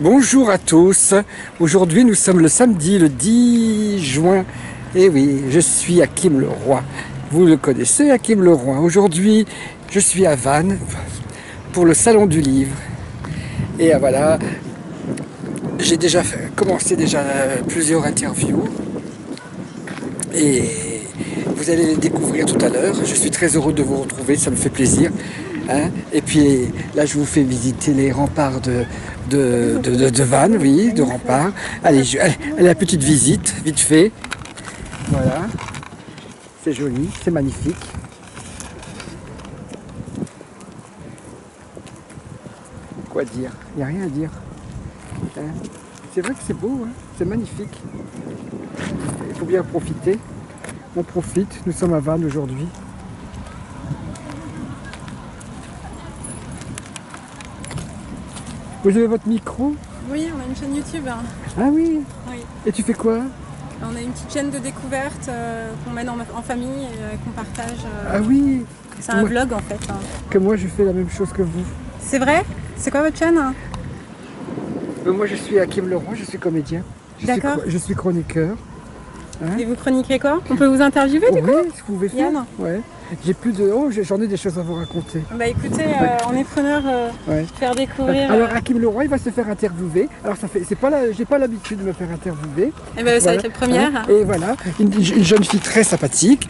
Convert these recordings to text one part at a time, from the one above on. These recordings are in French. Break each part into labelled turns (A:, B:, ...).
A: Bonjour à tous. Aujourd'hui, nous sommes le samedi, le 10 juin. Et oui, je suis Hakim Leroy. Vous le connaissez, Hakim Leroy. Aujourd'hui, je suis à Vannes pour le Salon du Livre. Et voilà, j'ai déjà commencé plusieurs interviews. Et vous allez les découvrir tout à l'heure. Je suis très heureux de vous retrouver, ça me fait plaisir. Et puis là, je vous fais visiter les remparts de Vannes, oui, de remparts. Allez, la petite visite, vite fait. Voilà, c'est joli, c'est magnifique. Quoi dire? Il n'y a rien à dire. C'est vrai que c'est beau, c'est magnifique. Il faut bien profiter. On profite, nous sommes à Vannes aujourd'hui. Vous avez votre micro?
B: Oui, on a une chaîne YouTube.
A: Ah oui?
B: Oui.
A: Et tu fais quoi?
B: On a une petite chaîne de découverte qu'on mène en famille et qu'on partage.
A: Ah oui?
B: C'est un vlog en fait.
A: Que moi je fais la même chose que vous.
B: C'est vrai? C'est quoi votre chaîne?
A: Moi je suis Hakim Leroy, je suis comédien.
B: D'accord.
A: Je suis chroniqueur.
B: Et vous chroniquez quoi? On peut vous interviewer du coup?
A: Oui, ce que vous pouvez faire.
B: Yann.
A: Ouais. J'ai plus de. Oh, j'en ai des choses à vous raconter.
B: Bah écoutez, on est preneur faire découvrir.
A: Alors Hakim Leroy, il va se faire interviewer. Alors ça fait, j'ai pas l'habitude de me faire interviewer.
B: Et ben ça va être la première.
A: Et voilà, une jeune fille très sympathique.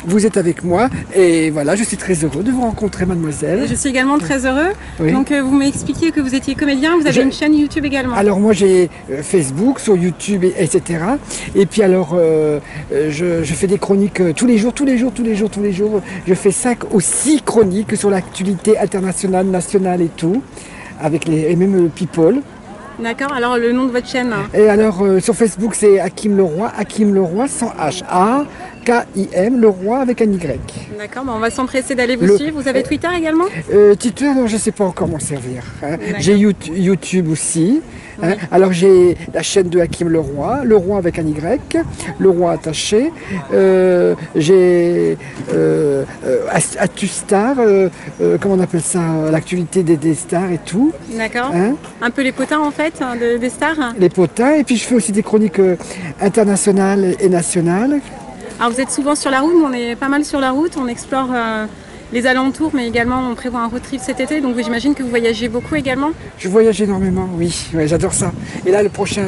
A: Vous êtes avec moi et voilà, je suis très heureux de vous rencontrer, mademoiselle.
B: Je suis également très heureux.
A: Oui.
B: Donc vous m'expliquiez que vous étiez comédien, vous avez une chaîne YouTube également.
A: Alors moi j'ai Facebook, sur YouTube, etc. Et puis alors je fais des chroniques tous les jours. Je fais 5 ou 6 chroniques sur l'actualité internationale, nationale et tout, et même People.
B: D'accord, alors le nom de votre chaîne?
A: Et alors sur Facebook c'est Hakim Leroy sans H. A-K-I-M, Leroy avec un Y.
B: D'accord, on va s'empresser d'aller vous suivre. Vous avez Twitter également?
A: Twitter, non, je ne sais pas encore m'en servir. J'ai YouTube aussi. Oui. Alors j'ai la chaîne de Hakim Leroy avec un Y, Leroy attaché. J'ai Atustar, comment on appelle ça, l'actualité des stars et tout.
B: D'accord. Un peu les potins en fait, des stars.
A: Les potins, et puis je fais aussi des chroniques internationales et nationales.
B: Alors vous êtes souvent sur la route, on est pas mal sur la route, on explore les alentours, mais également on prévoit un road trip cet été, donc j'imagine que vous voyagez beaucoup également.
A: Je voyage énormément, oui, ouais, j'adore ça. Et là, le prochain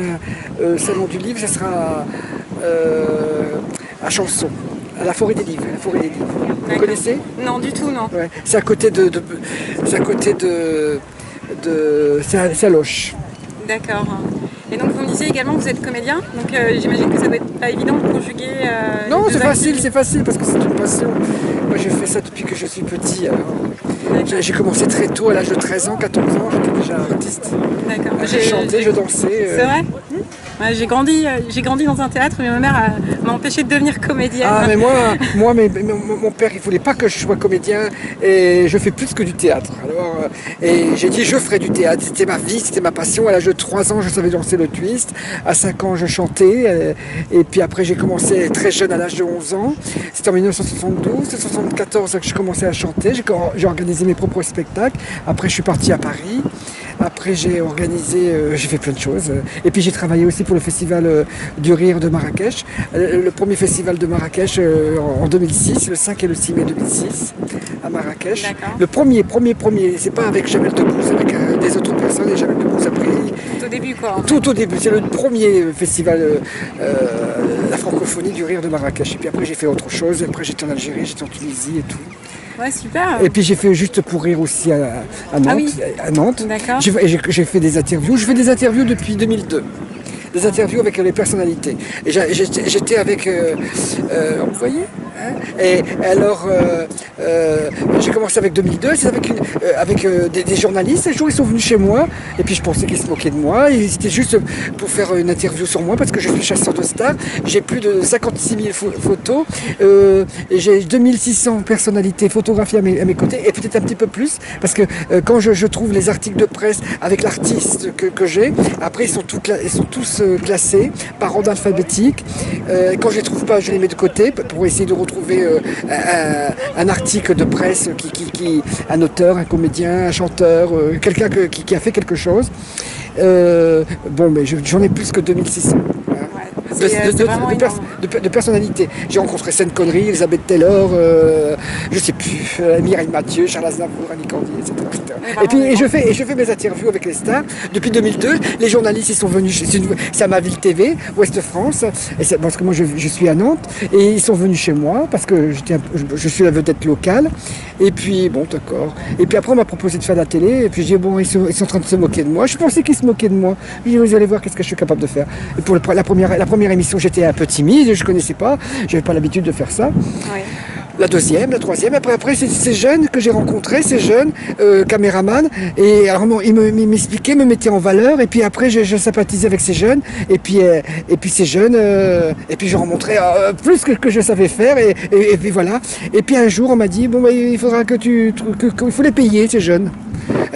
A: salon du livre, ça sera à Chanson, à la Forêt des Livres. Vous connaissez?
B: Non, du tout, non.
A: Ouais. C'est à côté de Saloche.
B: D'accord. Et donc vous me disiez également que vous êtes comédien, donc j'imagine que ça doit être pas évident de conjuguer.
A: Non, c'est facile parce que c'est une passion. Moi j'ai fait ça depuis que je suis petit. J'ai commencé très tôt, à l'âge de 13 ans, 14 ans, j'étais déjà artiste. D'accord. Je chantais, je dansais.
B: C'est vrai? J'ai grandi dans un théâtre, mais ma mère m'a empêché de devenir comédienne.
A: Ah mais moi mon père il voulait pas que je sois comédien et je fais plus que du théâtre. Alors et j'ai dit je ferai du théâtre, c'était ma vie, c'était ma passion. À l'âge de 3 ans je savais danser le twist, à 5 ans je chantais et puis après j'ai commencé très jeune à l'âge de 11 ans. C'était en 1972, 1974 que j'ai commencé à chanter, j'ai organisé mes propres spectacles. Après je suis parti à Paris. Après j'ai fait plein de choses. Et puis j'ai travaillé aussi pour le festival du rire de Marrakech. Le premier festival de Marrakech en 2006, le 5 et le 6 mai 2006 à Marrakech. Le premier, c'est pas avec Jamel Debbouze, avec des autres personnes, et Jamel Debbouze a pris...
B: Tout au début quoi.
A: Tout au début, c'est le premier festival, la francophonie du rire de Marrakech. Et puis après j'ai fait autre chose, après j'étais en Algérie, j'étais en Tunisie et tout.
B: Ouais, super.
A: Et puis j'ai fait Juste pour rire aussi à Nantes. Ah oui. À Nantes.
B: D'accord.
A: J'ai fait des interviews. Je fais des interviews depuis 2002. Des interviews avec les personnalités. Et j'étais avec... vous voyez Et alors, j'ai commencé avec 2002, c'est avec des journalistes. Un jour, ils sont venus chez moi, et puis je pensais qu'ils se moquaient de moi. Et c'était juste pour faire une interview sur moi, parce que je suis chasseur de stars. J'ai plus de 56 000 photos. Et j'ai 2600 personnalités photographiées à mes côtés, et peut-être un petit peu plus, parce que quand je trouve les articles de presse avec l'artiste que j'ai, après ils sont tous classés par ordre alphabétique. Quand je les trouve pas, je les mets de côté pour essayer de retrouver un article de presse un auteur, un comédien, un chanteur, quelqu'un qui a fait quelque chose. Bon, mais j'en ai plus que 2600. De personnalité. J'ai rencontré Seine Connery, Elisabeth Taylor, je sais plus, Mireille Mathieu, Charles Aznavour, Annie Cordier, etc. Et puis je fais mes interviews avec les stars. Depuis 2002, les journalistes ils sont venus, c'est à ma ville TV, Ouest France, et parce que moi je suis à Nantes, et ils sont venus chez moi parce que je suis la vedette locale. Et puis bon, d'accord. Et puis après on m'a proposé de faire de la télé, et puis j'ai dit bon, ils sont en train de se moquer de moi. Je pensais qu'ils se moquaient de moi. J'ai dit vous allez voir qu'est-ce que je suis capable de faire. Et pour la première émission, j'étais un peu timide, je connaissais pas, j'avais pas l'habitude de faire ça. Ouais. La deuxième, la troisième, après c'est ces jeunes que j'ai rencontrés, ces jeunes caméramans, et alors ils m'expliquaient, me mettaient en valeur, et puis après je sympathisais avec ces jeunes, et puis ces jeunes, et puis je leur montrais plus que je savais faire, et puis voilà. Et puis un jour on m'a dit bon bah, il faudra qu'il faut les payer ces jeunes.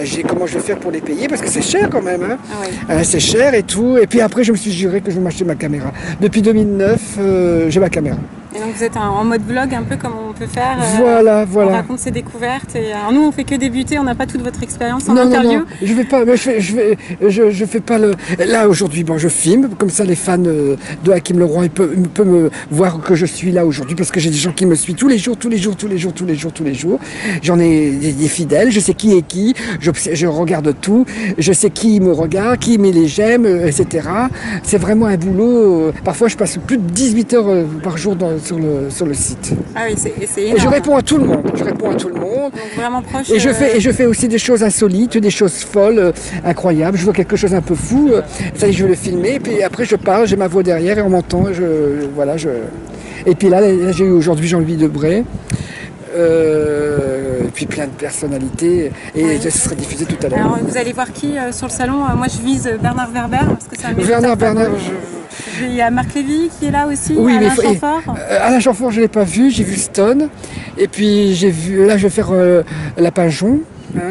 A: J'ai dit comment je vais faire pour les payer parce que c'est cher quand même, hein. Ah oui. C'est cher et tout. Et puis après je me suis juré que je vais m'acheter ma caméra. Depuis 2009 j'ai ma caméra.
B: Et donc vous êtes en mode vlog un peu comme on peut faire.
A: Voilà.
B: On raconte ses découvertes. Et alors nous on fait que débuter, on n'a pas toute votre expérience en interview.
A: Non, je vais pas. Je fais pas le. Là aujourd'hui, bon, je filme comme ça les fans de Hakim Leroy peuvent me voir que je suis là aujourd'hui parce que j'ai des gens qui me suivent tous les jours. J'en ai des fidèles. Je sais qui est qui. Je regarde tout. Je sais qui me regarde, qui met les j'aime, etc. C'est vraiment un boulot. Parfois je passe plus de 18 heures par jour sur le site.
B: Ah oui, c'est énorme.
A: Et je réponds à tout le monde.
B: Donc vraiment proche.
A: Et je fais aussi des choses insolites, des choses folles, incroyables. Je vois quelque chose un peu fou. Ça y est, je vais le filmer. Et puis après, je parle, j'ai ma voix derrière et on m'entend. Et puis là j'ai eu aujourd'hui Jean-Louis Debré. Et puis plein de personnalités. Et oui. Ce sera diffusé tout à l'heure.
B: Alors vous allez voir qui sur le salon? Moi je vise Bernard Werber parce que c'est un
A: Bernard.
B: Il y a Marc Lévy qui est là aussi.
A: Oui,
B: Alain Chamfort.
A: Alain Chamfort, je ne l'ai pas vu, j'ai vu Stone. Et puis là je vais faire Lapin-Jaune.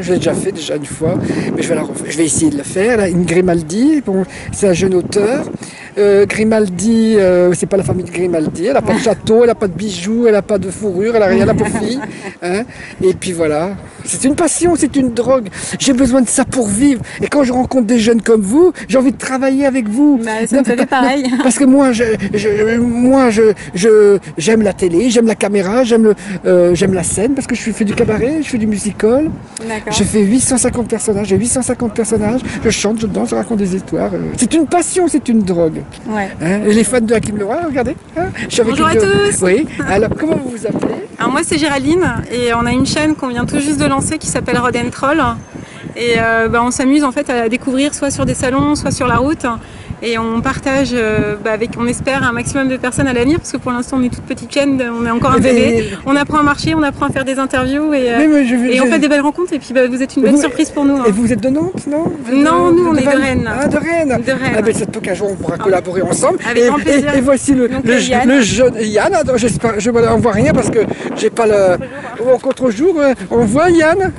A: Je l'ai déjà fait une fois, mais je vais essayer de le faire. Là, une Grimaldi, bon, c'est un jeune auteur. Grimaldi, c'est pas la famille de Grimaldi, elle n'a pas de château, elle n'a pas de bijoux, elle n'a pas de fourrure, elle n'a rien à pour fille. Hein. Et puis voilà, c'est une passion, c'est une drogue. J'ai besoin de ça pour vivre. Et quand je rencontre des jeunes comme vous, j'ai envie de travailler avec vous.
B: Bah, ça me fait pareil.
A: Parce que moi, j'aime la télé, j'aime la caméra, j'aime la scène, parce que je fais du cabaret, je fais du musical. Je fais 850 personnages, je chante, je danse, je raconte des histoires. C'est une passion, c'est une drogue.
B: Ouais.
A: Hein, et les fans de Hakim Leroy, regardez. Hein,
B: bonjour à tous.
A: Oui. Alors, comment vous vous appelez?
B: Alors moi c'est Géraldine et on a une chaîne qu'on vient tout juste de lancer qui s'appelle Road & Troll. Et on s'amuse en fait à découvrir soit sur des salons, soit sur la route. Et on partage, on espère, un maximum de personnes à l'avenir, parce que pour l'instant on est toute petite chaîne, on est encore un bébé. On apprend à marcher, on apprend à faire des interviews et on fait des belles rencontres. Et puis vous êtes une belle surprise pour nous. Hein.
A: Et vous êtes de Nantes, non?
B: Non, nous on est de Rennes.
A: Ah, de Rennes. Ah, ben, ça peut qu'un jour on pourra collaborer ensemble.
B: Avec grand plaisir.
A: Et voici le jeune Yann. J'espère, je ne vois rien parce que j'ai pas le. Au contre-jour, on voit Yann,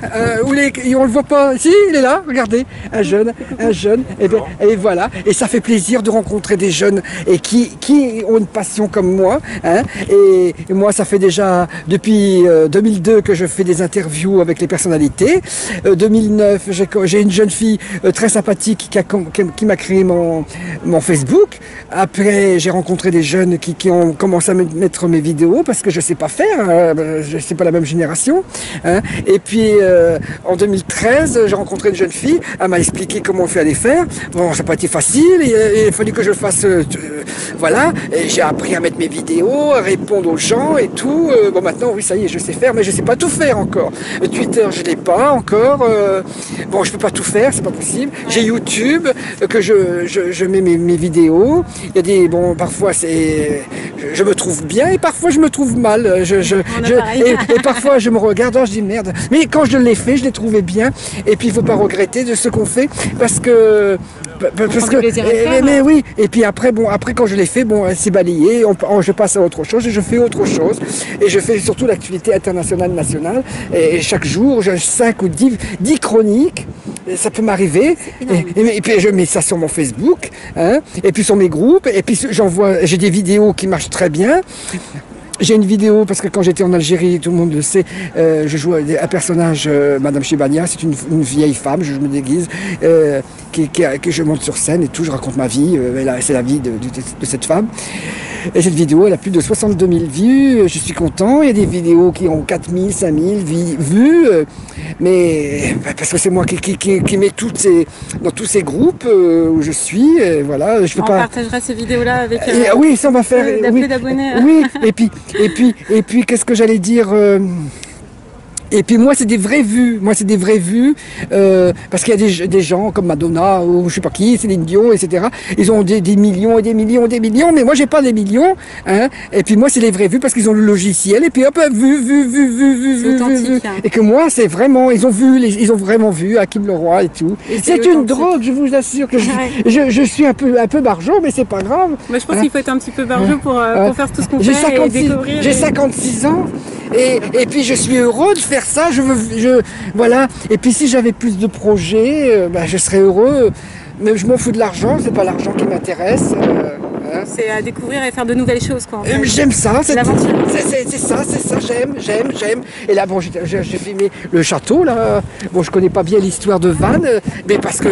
A: on le voit pas. Si, il est là, regardez, un jeune. Et voilà. Et ça fait plaisir de rencontrer des jeunes et qui ont une passion comme moi. Hein, et moi, ça fait déjà depuis 2002 que je fais des interviews avec les personnalités. 2009, j'ai une jeune fille très sympathique qui m'a créé mon Facebook. Après, j'ai rencontré des jeunes qui ont commencé à mettre mes vidéos parce que je sais pas faire. Je sais pas la même génération. Hein. Et puis, en 2013, j'ai rencontré une jeune fille. Elle m'a expliqué comment on fait à les faire. Bon, ça n'a pas été facile. Il a fallu que je le fasse, voilà, et j'ai appris à mettre mes vidéos, à répondre aux gens et tout. Bon, maintenant, oui, ça y est, je sais faire, mais je sais pas tout faire encore. Twitter, je l'ai pas encore. Bon, je peux pas tout faire, c'est pas possible. J'ai YouTube, que je mets mes vidéos. Il y a des, bon, parfois je me trouve bien et parfois je me trouve mal. Et parfois je me regarde, je dis merde. Mais quand je l'ai fait, je l'ai trouvé bien. Et puis il faut pas regretter de ce qu'on fait parce que mais oui, et puis après quand je l'ai fait, c'est balayé, je passe à autre chose et je fais autre chose et je fais surtout l'actualité internationale, nationale et chaque jour j'ai 5 ou 10 chroniques, ça peut m'arriver et puis je mets ça sur mon Facebook, hein, et puis sur mes groupes et puis j'ai des vidéos qui marchent très bien. J'ai une vidéo, parce que quand j'étais en Algérie, tout le monde le sait, je joue un personnage, Madame Chebania, c'est une vieille femme, je me déguise, que je monte sur scène et tout, je raconte ma vie, c'est la vie de cette femme. Et cette vidéo, elle a plus de 62 000 vues, je suis content, il y a des vidéos qui ont 4 000, 5 000 vues, mais parce que c'est moi qui mets dans tous ces groupes où je suis, et voilà, je peux pas...
B: On partagera ces vidéos-là avec
A: oui, ça va faire...
B: d'appeler d'abonnés.
A: Oui, et puis qu'est-ce que j'allais dire et puis moi c'est des vraies vues, parce qu'il y a des gens comme Madonna ou je sais pas qui, Céline Dion, etc. Ils ont des millions et des millions et des millions, mais moi j'ai pas des millions, hein. Et puis moi c'est les vraies vues parce qu'ils ont le logiciel et puis hop, vu. Et que moi c'est vraiment, ils ont vraiment vu Hakim Leroy et tout. C'est une drogue, je vous assure que je suis un peu barjot, mais c'est pas grave.
B: Moi je pense qu'il faut être un petit peu barjot pour faire tout ce qu'on fait et découvrir.
A: J'ai 56 ans. Et puis je suis heureux de faire ça, voilà. Et puis si j'avais plus de projets, je serais heureux. Mais je m'en fous de l'argent, c'est pas l'argent qui m'intéresse.
B: C'est à découvrir et faire de nouvelles choses, quoi. En fait.
A: J'aime ça, c'est
B: l'aventure.
A: C'est ça, j'aime. Et là, bon, j'ai filmé le château, là. Bon, je connais pas bien l'histoire de Vannes, mais parce que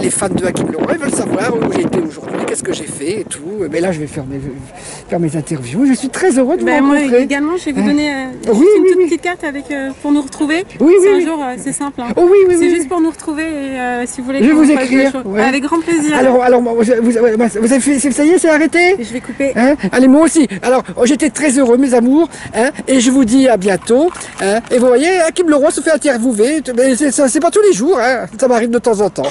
A: les fans de Hakim Leroy veulent savoir où j'ai été aujourd'hui, qu'est-ce que j'ai fait et tout. Mais là, je vais faire mes interviews. Je suis très heureux de vous rencontrer.
B: Moi également, je vais vous donner une petite carte pour nous retrouver.
A: Oui.
B: Un jour, c'est simple. Hein.
A: Oh, oui.
B: C'est juste pour nous retrouver et si vous voulez.
A: Je vais vous écrire.
B: Ouais. Avec grand plaisir.
A: Alors, vous avez fait, ça y est, c'est arrêté?
B: Je vais couper.
A: Hein? Allez, moi aussi. Alors, j'étais très heureux, mes amours, hein, et je vous dis à bientôt. Hein, et vous voyez, Hakim Leroy se fait interviewer, mais c'est pas tous les jours, hein, ça m'arrive de temps en temps.